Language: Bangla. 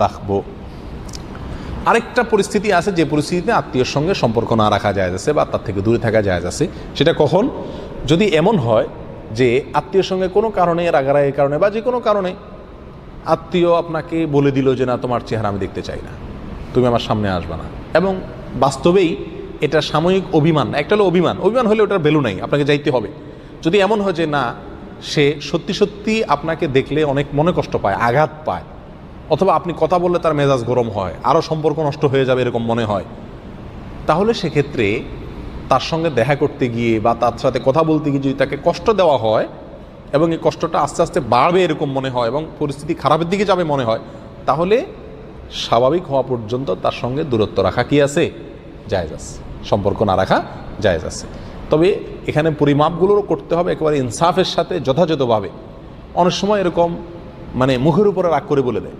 রাখবো। আরেকটা পরিস্থিতি আছে, যে পরিস্থিতিতে আত্মীয়র সঙ্গে সম্পর্ক না রাখা যায় আছে বা তার থেকে দূরে থাকা যায় আছে। সেটা কখন? যদি এমন হয় যে আত্মীয়র সঙ্গে কোনো কারণে, রাগারাগির কারণে বা যে কোনো কারণে আত্মীয় আপনাকে বলে দিল যে না, তোমার চেহারা আমি দেখতে চাই না, তুমি আমার সামনে আসবে না, এবং বাস্তবেই এটা সাময়িক অভিমান, একটা হলো অভিমান, অভিমান হলে ওটার ভ্যালু নাই, আপনাকে যাইতে হবে। যদি এমন হয় যে না, সে সত্যি সত্যি আপনাকে দেখলে অনেক মনে কষ্ট পায়, আঘাত পায়, অথবা আপনি কথা বললে তার মেজাজ গরম হয়, আরও সম্পর্ক নষ্ট হয়ে যাবে এরকম মনে হয়, তাহলে সেক্ষেত্রে তার সঙ্গে দেখা করতে গিয়ে বা তার সাথে কথা বলতে গিয়ে যদি তাকে কষ্ট দেওয়া হয় এবং এই কষ্টটা আস্তে আস্তে বাড়বে এরকম মনে হয় এবং পরিস্থিতি খারাপের দিকে যাবে মনে হয়, তাহলে স্বাভাবিক হওয়া পর্যন্ত তার সঙ্গে দূরত্ব রাখা কি আছে? জায়েজ আছে, সম্পর্ক না রাখা জায়েজ আছে। তবে এখানে পরিমাপগুলোরও করতে হবে একেবারে ইনসাফের সাথে, যথাযথভাবে। অনেক সময় এরকম মুখের উপরে রাগ করে বলে দেয়,